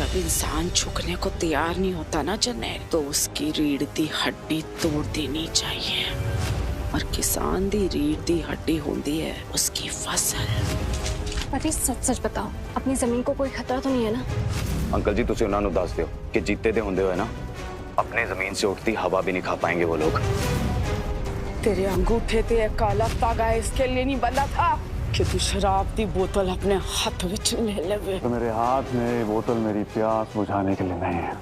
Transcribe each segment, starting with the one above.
जब इंसान झुकने को तैयार नहीं होता ना जने, तो उसकी रीढ़ दी हड्डी तोड़ देनी चाहिए। और किसान दी रीढ़ दी हड्डी होती है उसकी फसल। पति सच सच बताओ, अपनी जमीन को कोई खतरा तो नहीं है ना? अंकल जी तुसी उन्होंने दस दियो कि जीते दे होंदे होए ना अपनी जमीन से उठती हवा भी नहीं खा पाएंगे वो लोग। तेरे अंगूठे ते एक काला तागा इसके लिए नहीं बंधा था कि तू शराब दी बोतल अपने हाथ विच ले लेवे। तो मेरे हाथ में ये बोतल मेरी प्यास बुझाने के लिए नहीं है,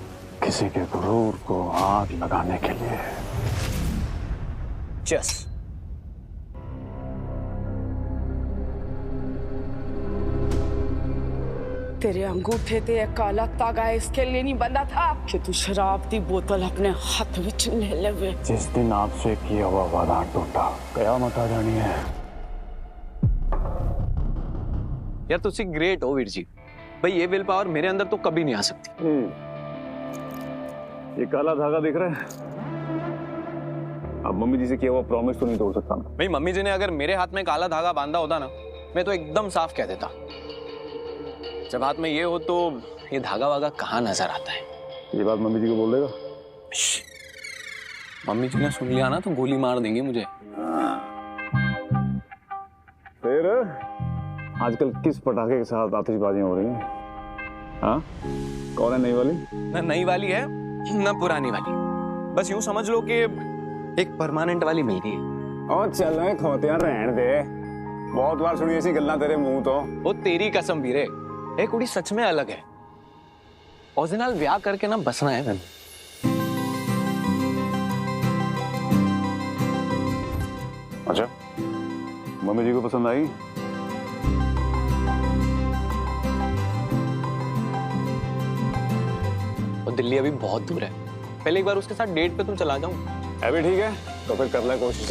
किसी के गुरूर को आग लगाने के लिए। चस तेरे अंगूठे ते एक काला तागा इसके लिए नहीं बंधा था कि तू शराब दी बोतल अपने हाथ विच ले लेवे। जिस दिन आपसे किया हुआ वादा टूटा, कयामत आ जानी है। यार तुसी ग्रेट हो वीर जी, भाई ये विल पावर मेरे अंदर तो कभी नहीं आ सकती। ये काला धागा दिख रहा है? अब मम्मी जी से किया हुआ प्रॉमिस तो नहीं तोड़ सकता मैं। भाई मम्मी जी ने अगर मेरे हाथ में काला धागा बांधा होता ना, मैं तो एकदम साफ कह देता। जब हाथ में ये हो तो ये धागा वागा कहाँ नजर आता है? ये बात मम्मी जी को बोल देगा? मम्मी जी ने सुन लिया ना तो गोली मार देंगे मुझे। फिर आजकल किस पटाखे के साथ आतिशबाजियां हो रही हैं? हाँ, कौन है नई वाली? ना नई वाली है ना पुरानी वाली, बस यूं समझ लो कि एक परमानेंट वाली मिल गई है। और चल खोतियां रहन दे, बहुत बार सुनी ऐसी गल्लां तेरे मुंह तो। वो तेरी कसम वीरे, एक कुड़ी सच में अलग है। ओरिजिनल ब्याह करके ना बसना है मैंने। अच्छा, मम्मी जी को पसंद आई? और दिल्ली अभी बहुत दूर है, पहले एक बार उसके साथ डेट पे तुम चला जाऊं। अभी ठीक है तो फिर कर ले कोशिश।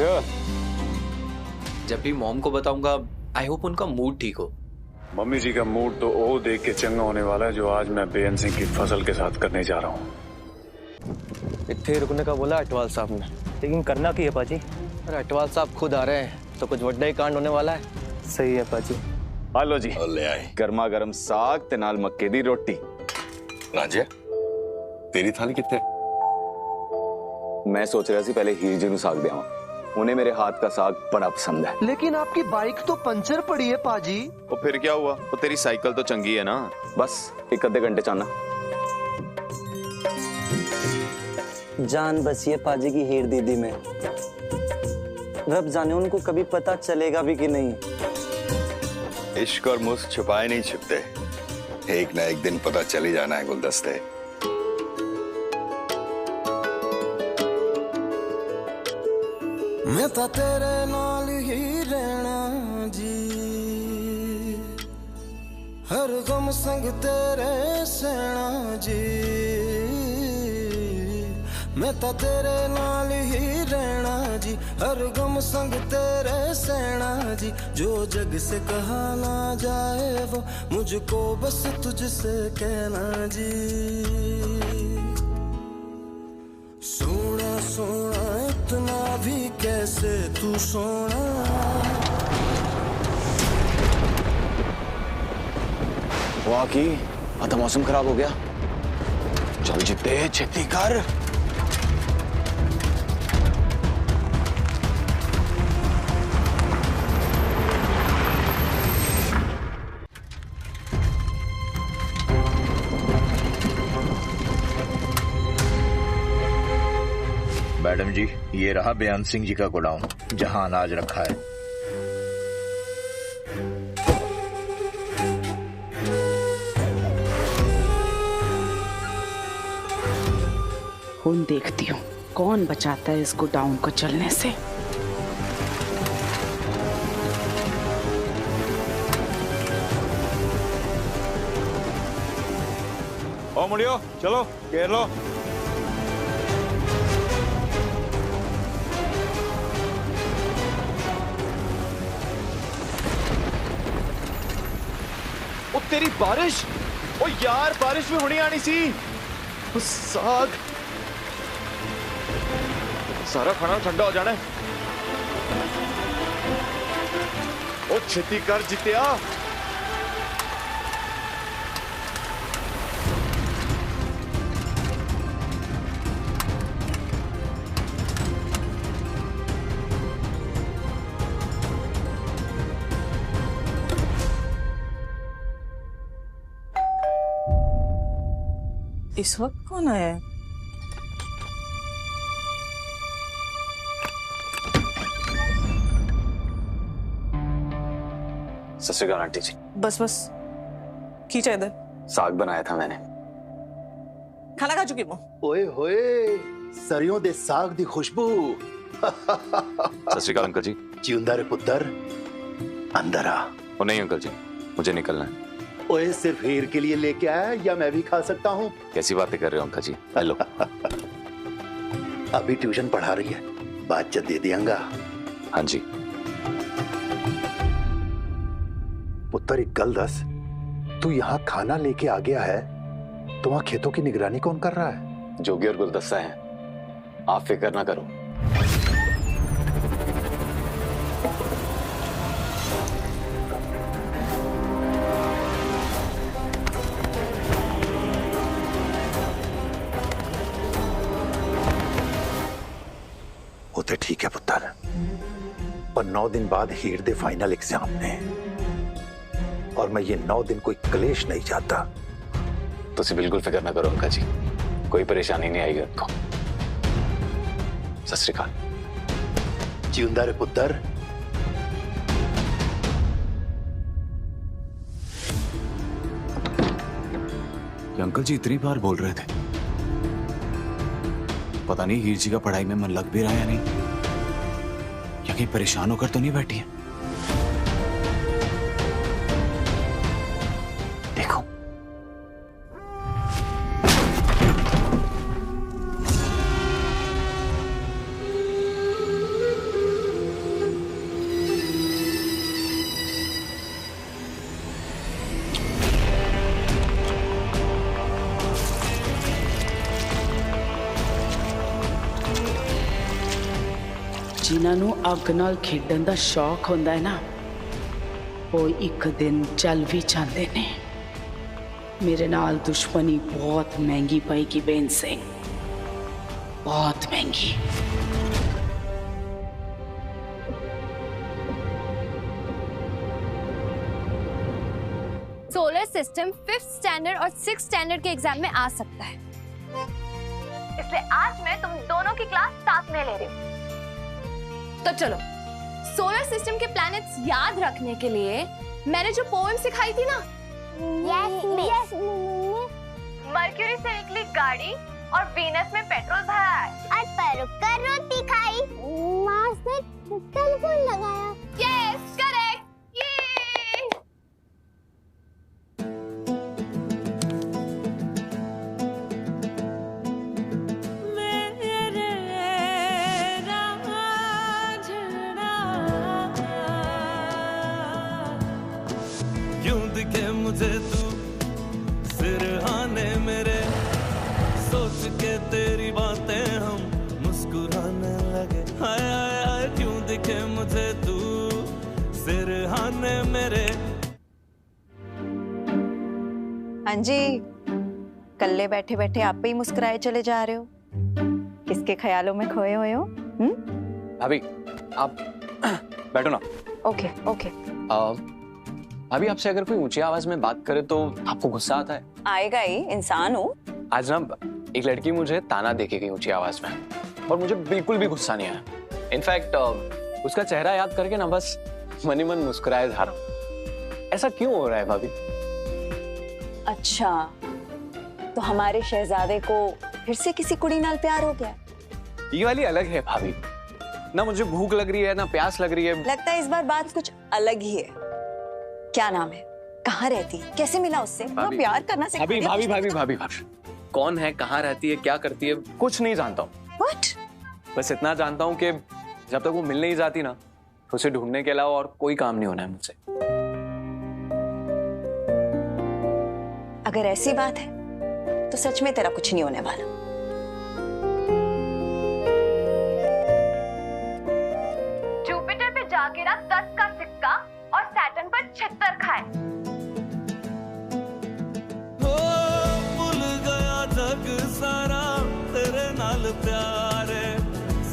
जब भी मॉम को बताऊंगा, आई होप उनका मूड ठीक हो। मम्मी जी का मूड तो वो देख के चंगा होने वाला है जो आज मैं बेअन सिंह की फसल के साथ करने जा रहा हूँ। इतने रुकने का बोला अटवाल साहब ने, लेकिन करना की है पाजी? अरे अटवाल साहब खुद आ रहे हैं तो कुछ वड्डा ही कांड होने वाला है। सही है पाजी। हेलो जी, ले आए गर्मा गर्म साग ते नाल मक्के दी रोटी। राजे तेरी थाली कितने? मैं सोच रहा सी पहले हीर जी नू साग देवां, उन्हें मेरे हाथ का साग बड़ा पसंद है। लेकिन आपकी बाइक तो पंचर पड़ी है पाजी। वो फिर क्या हुआ, वो तेरी साइकिल तो चंगी है ना। बस एक आधे घंटे चाहना। जान बसी है पाजी की हीर दीदी में, रब जाने उनको कभी पता चलेगा भी कि नहीं। इश्क और मुस्क छुपाए नहीं छिपते, एक ना एक दिन पता चल ही जाना है गुलदस्ते। मैं तो तेरे नाल ही रहना जी, हर गम संग तेरे सहना जी। मैं तो तेरे नाल ही रहना जी, हर गम संग तेरे सहना जी। जो जग से कहा ना जाए वो मुझको बस तुझसे कहना जी। सोना सोना इतना भी कैसे तू सोना। वाह की आता मौसम खराब हो गया। चल जीते छेती कर। मैडम जी, ये रहा बेअन सिंह जी का गोडाउन जहां अनाज रखा है। खून देखती हूँ कौन बचाता है इस गोडाउन को चलने से। ओ मुड़ियो, चलो घेर लो। ओ तेरी बारिश, ओ यार बारिश भी होनी आनी सी। ओ साग, सारा खाना ठंडा हो जाना है। ओ छेती कर जितिया। इस वक्त कौन आया है? सत श्री अकाल आंटी जी। बस बस खींचा इधर। साग बनाया था मैंने। खाना खा चुकी वो। ओए होए, सरियों दे साग दी खुशबू। सत श्री अकाल अंकल जी। जिंदा रे पुत्र, अंदर आ। ओ नहीं अंकल जी, मुझे निकलना है। ओए सिर्फ हीर के लिए लेके आया या मैं भी खा सकता हूँ? कैसी बातें कर रहे हो अंकल जी? हेलो। अभी ट्यूशन पढ़ा रही है, बाद च दे दियांगा। हाँ जी। पुत्र एक गल दस, तू यहाँ खाना लेके आ गया है तो वहाँ खेतों की निगरानी कौन कर रहा है? जोगी और गुलदस्ता है, आप फिक्र ना करो। वो तो ठीक है पुत्र, पर 9 दिन बाद हीर दे फाइनल एग्जाम ने, और मैं ये 9 दिन कोई क्लेश नहीं चाहता। तुसी बिल्कुल फिक्र ना करो अंकल जी, कोई परेशानी नहीं आएगी आपको। सत श्री अकाल। जिंदा रे पुत्र। अंकल जी इतनी बार बोल रहे थे, पता नहीं हीर जी का पढ़ाई में मन लग भी रहा है या नहीं, या कहीं परेशान होकर तो नहीं बैठी है। देखो जिन्हां नूं अग नाल खेडण दा शौक हुंदा है ना, वो एक दिन चल भी जाते ने। मेरे नाल दुश्मनी बहुत महंगी पएगी बेन सिंह, बहुत महंगी। सोलर सिस्टम 5th स्टैंडर्ड और 6th स्टैंडर्ड के एग्जाम में आ सकता है, इसलिए आज मैं तुम दोनों की क्लास साथ में ले रही हूँ। तो चलो, सोलर सिस्टम के प्लैनेट्स याद रखने के लिए मैंने जो पोएम सिखाई थी ना, यस मर्क्यूरी से निकली गाड़ी और वीनस में पेट्रोल भरा है, और पर कर रोटी खाई, मार्स में टेलीफोन लगाया। Yes correct. मुझे तू सिरहाने मेरे, सोच के तेरी बातें हम मुस्कुराने लगे। हाय हाय हाय क्यों दिखे मुझे तू सिरहाने मेरे। हाँ जी, कल्ले बैठे बैठे आप ही मुस्कुराए चले जा रहे हो, किसके ख्यालों में खोए हुए हो? भाभी आप बैठो ना। Okay okay. भाभी आपसे अगर कोई ऊंची आवाज में बात करे तो आपको गुस्सा आता है? आएगा ही, इंसान हूँ। आज ना एक लड़की मुझे ताना देके गई ऊंची आवाज में, और मुझे बिल्कुल भी गुस्सा नहीं आया। इनफैक्ट उसका चेहरा याद करके ना बस मन ही मन मुस्कुराए जा रहा हूं। ऐसा क्यों हो रहा है भाभी? अच्छा, तो हमारे शहजादे को फिर से किसी कुड़ी नाल प्यार हो गया? ये वाली अलग है भाभी, ना मुझे भूख लग रही है ना प्यास लग रही है। लगता है इस बार बात कुछ अलग ही है। क्या नाम है, कहाँ रहती, कैसे मिला उससे? वो प्यार करना सिखा दिया। भाभी भाभी भाभी भाभी, कौन है, कहाँ रहती है, क्या करती है, कुछ नहीं जानता हूँ। What? बस इतना जानता हूँ कि जब तक वो मिल नहीं जाती ना, उसे ढूंढने के अलावा और कोई काम नहीं होना है मुझसे। अगर ऐसी बात है तो सच में तेरा कुछ नहीं होने वाला। जुपिटर पे जाके ना 10 का सिक्का और सैटर्न पर 76 खाए। भूल गया जग सारा तेरे नाल प्यार है,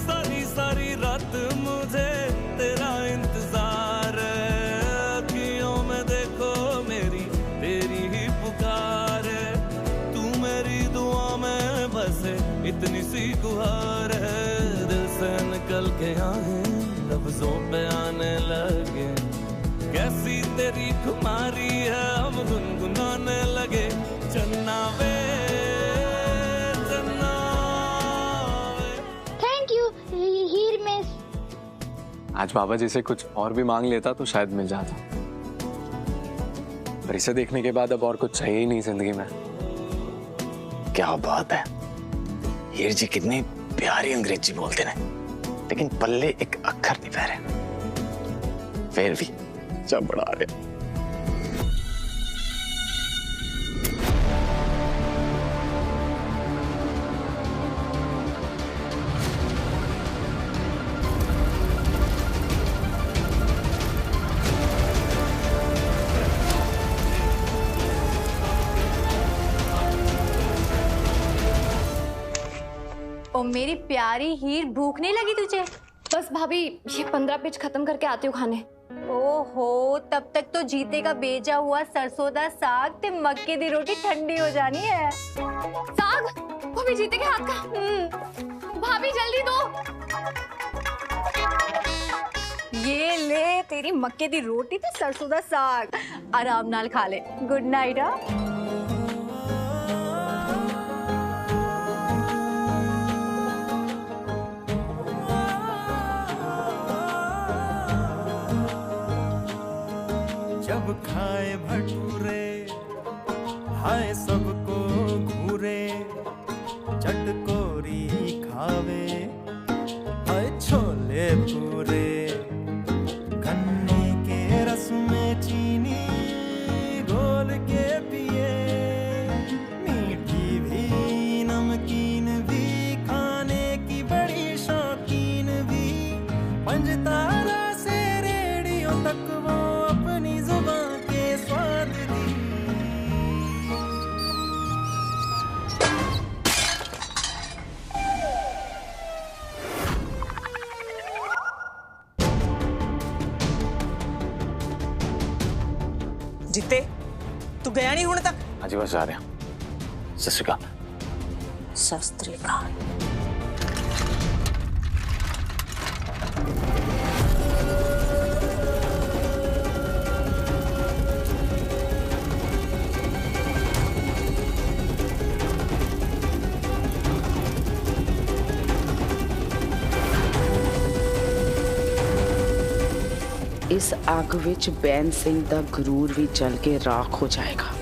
सारी सारी रात मुझे तेरा इंतजार है। अखियों में देखो मेरी तेरी ही पुकार है, तू मेरी दुआ कैसी तेरी खुमारी है अब गुनगुनाने लगे चन्ना वे चन्ना वे। Thank you Heer miss. आज बाबा जी से कुछ और भी मांग लेता तो शायद मिल जाता, पर इसे देखने के बाद अब और कुछ चाहिए ही नहीं जिंदगी में। क्या बात है, हीर जी कितनी प्यारी अंग्रेजी बोलते हैं, लेकिन पल्ले एक अक्षर नहीं पह रहे, फिर भी जब बढ़ा रहे। ओ मेरी प्यारी हीर, भूख नहीं लगी तुझे? बस भाभी ये 15 पेज खत्म करके आती हूँ खाने। ओहो, तब तक तो जीते का बेचा हुआ सरसों दा साग ते मक्के दी रोटी ठंडी हो जानी है। साग? वो भी जीते के हाथ का। भाभी जल्दी दो। ये ले तेरी मक्के दी रोटी ते सरसों दा साग, आराम नाल खा ले। Good night. जब खाए भटूरे हाय सबको घूरे, चटकोरी खावे हाय छोले पूरे, गन्ने के रस में चीनी घोल के पिए, मीठी भी नमकीन भी, खाने की बड़ी शौकीन भी, पंजतारा से रेडियो तक वो अपनी जुबान के स्वाद दी। जीते तू गया नहीं हुण तक? हाँ जी बस आ रहे हैं। सत श्री अकाल। सत श्री अकाल। इस आग विच बैन सिंह दा गुरूर भी जल के राख हो जाएगा।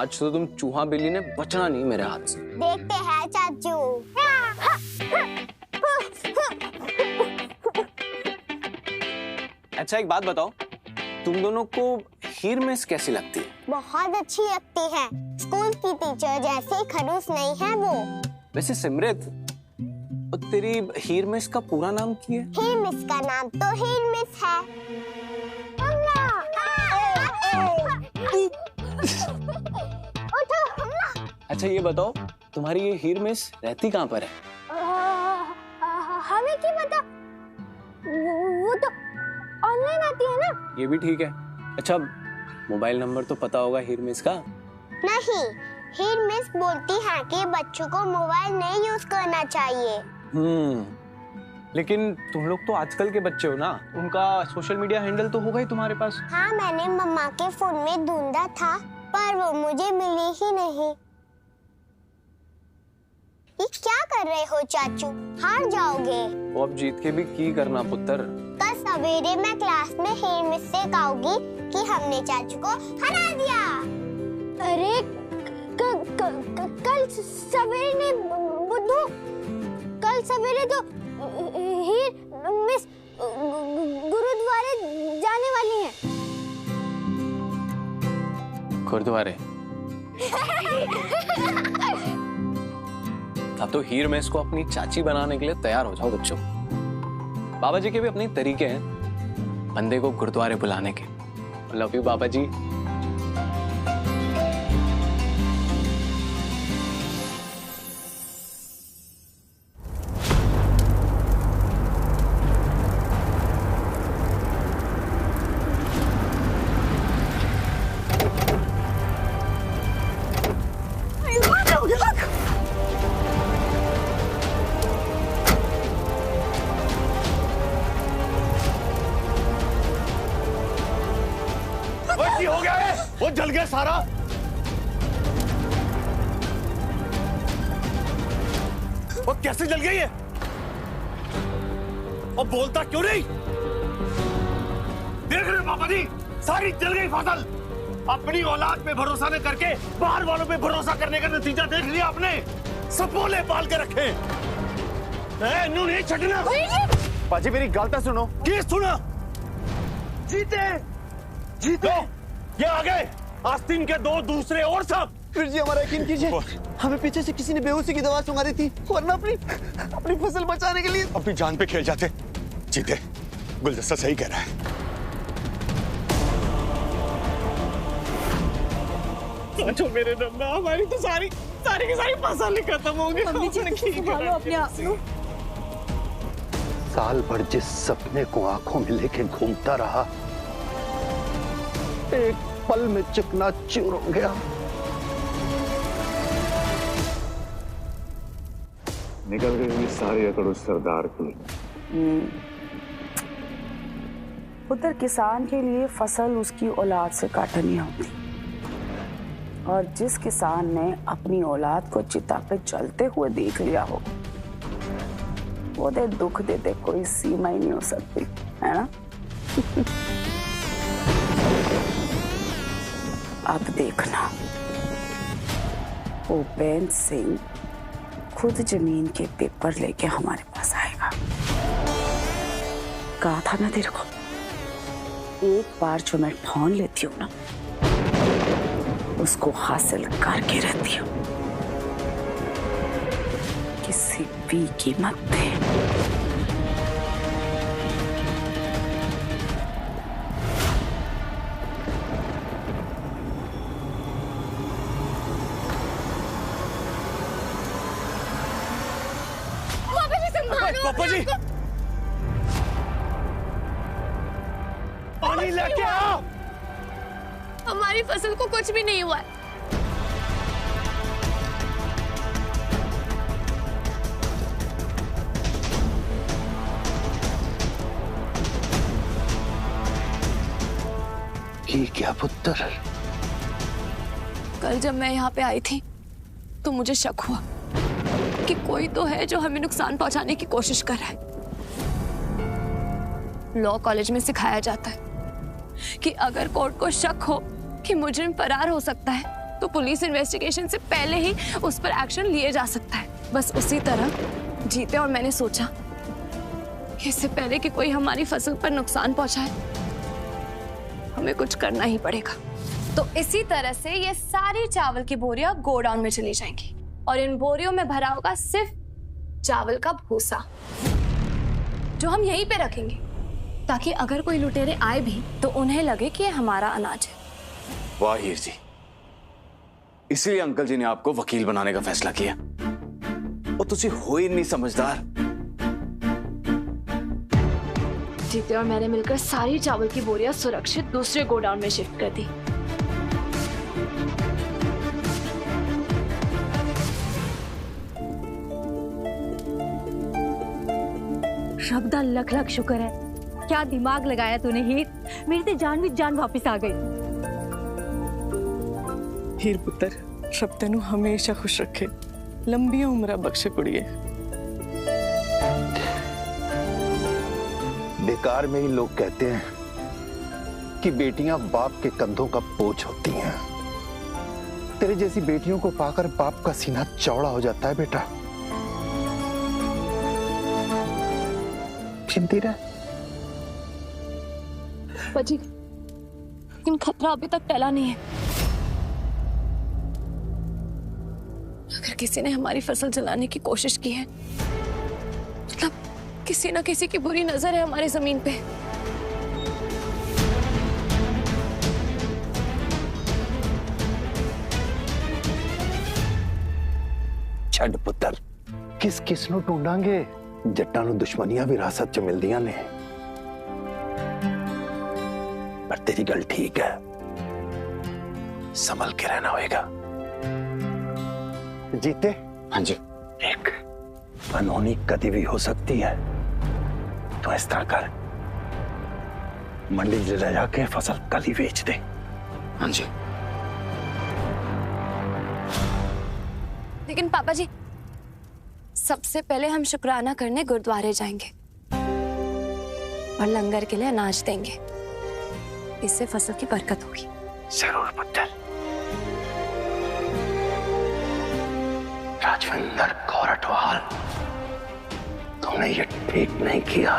आज तो तुम चूहा बिल्ली ने बचना नहीं मेरे हाथ से। देखते हैं चाचू। अच्छा एक बात बताओ, तुम दोनों को हीर मिस कैसी लगती है? बहुत अच्छी लगती है, स्कूल की टीचर जैसे खड़ूस नहीं है वो। वैसे सिमरत, तेरी हीर मिस का पूरा नाम क्या है? हीर मिस का नाम तो हीर मिस है। अच्छा ये बताओ, तुम्हारी ये हीर मिस रहती कहाँ पर है? हमें क्या पता, वो तो ऑनलाइन आती है ना। ये भी ठीक है। अच्छा मोबाइल नंबर तो पता होगा हीर मिस का? नहीं, हीर मिस बोलती है कि बच्चों को मोबाइल नहीं यूज करना चाहिए। लेकिन तुम लोग तो आजकल के बच्चे हो ना, उनका सोशल मीडिया हैंडल तो होगा ही तुम्हारे पास। हाँ मैंने मम्मा के फोन में ढूंढा था, पर वो मुझे मिली ही नहीं। ये क्या कर रहे हो चाचू, हार जाओगे। वो अब जीत के भी की करना पुत्र। कल सवेरे मैं क्लास में हीर मिस से कहूंगी कि हमने चाचू को हरा दिया। अरे कल सवेरे नहीं बुद्धू, कल सवेरे तो हीर मिस गुरुद्वारे जाने वाली हैं। गुरुद्वारे? अब तो हीर में इसको अपनी चाची बनाने के लिए तैयार हो जाओ बच्चों। बाबा जी के भी अपने तरीके हैं बंदे को गुरुद्वारे बुलाने के। लव यू बाबा जी। हो गया है, वो जल गया सारा। वो कैसे जल गई है? और बोलता क्यों नहीं? देख रहे पापा जी, सारी जल गई फसल। अपनी औलाद पे भरोसा न करके बाहर वालों पे भरोसा करने का नतीजा देख लिया आपने। सपोले पाल के रखे। नू नहीं छटना। पाजी मेरी गल तो सुनो। की सुना? जीते जीते ये आ गए आस्तीन के दो दूसरे और सब। फिर जी हमारा यकीन कीजिए, हमें पीछे से किसी ने बेहोशी की दवा सुंघा दी थी वरना अपनी फसल बचाने के लिए अपनी जान पे खेल जाते। जीते, गुलदस्ता सही कह रहा है। सोचो मेरे नन्ना, हमारी तो सारी की सारी फसल ही खत्म हो गई। अपने आप को। साल भर जिस सपने को आंखों में लेके घूमता रहा, एक पल में चकनाचूर हो गया। निकल गई सारी अकड़ उस सरदार की। उधर किसान के लिए फसल उसकी औलाद से काटनी होती, और जिस किसान ने अपनी औलाद को चिता पे जलते हुए देख लिया हो, वो दे दुख देते कोई सीमा ही नहीं हो सकती, है ना? अब देखना, भूपेंद्र सिंह खुद जमीन के पेपर लेके हमारे पास आएगा। कहा था ना तेरे को, एक बार जो मैं ठान लेती हूँ ना, उसको हासिल करके रहती हूँ, किसी भी कीमत पे। पापा जी, पानी लेके आओ। हमारी फसल को कुछ भी नहीं हुआ है। क्या पुत्र? कल जब मैं यहाँ पे आई थी तो मुझे शक हुआ कि कोई तो है जो हमें नुकसान पहुंचाने की कोशिश कर रहा है। लॉ कॉलेज में सिखाया जाता है कि अगर कोर्ट को शक हो कि मुजरिम फरार हो सकता है तो पुलिस इन्वेस्टिगेशन से पहले ही उस पर एक्शन लिए जा सकता है। बस उसी तरह जीते और मैंने सोचा कि इससे पहले कि कोई हमारी फसल पर नुकसान पहुंचाए, हमें कुछ करना ही पड़ेगा। तो इसी तरह से ये सारी चावल की बोरियां गोडाउन में चली जाएंगी और इन बोरियों में भरा होगा सिर्फ चावल का भूसा, जो हम यहीं पे रखेंगे ताकि अगर कोई लुटेरे आए भी तो उन्हें लगे कि ये हमारा अनाज है। वाह हीर जी, इसलिए अंकल जी ने आपको वकील बनाने का फैसला किया। और तुझे हो ही नहीं समझदार। जीते और मैंने मिलकर सारी चावल की बोरियां सुरक्षित दूसरे गोडाउन में शिफ्ट कर दी। रब दा लख लख शुक्र है, क्या दिमाग लगाया तूने हीर। मेरी तो जान भी जान वापस आ गई। हीर पुत्र, रब तेनू हमेशा खुश रखे, लंबी उम्र बख्शे कुड़िए। बेकार में ही लोग कहते हैं कि बेटियां बाप के कंधों का बोझ होती हैं। तेरे जैसी बेटियों को पाकर बाप का सीना चौड़ा हो जाता है बेटा। चिंती रह। लेकिन खतरा अभी तक टला नहीं है। अगर किसी ने हमारी फसल जलाने की कोशिश की है, मतलब किसी ना किसी की बुरी नजर है हमारी जमीन पे। छड़ पुत्र, किस किस नु ढूंढांगे? जट्टां नु दुश्मनियां विरासत च मिलदियां ने, पर तेरी गल ठीक है, संभल के रहना होएगा। जीते? हाँ जी। एक अनहोनी कभी भी हो सकती है, तो इस तरह कर, मंडी ले जाके फसल कल ही बेच दे। हाँ जी। लेकिन पापा जी, सबसे पहले हम शुक्राना करने गुरुद्वारे जाएंगे और लंगर के लिए अनाज देंगे। इससे फसल की बरकत होगी। जरूर पुत्र। राजविंदर कौरटवाल, तुमने ये ठीक नहीं किया।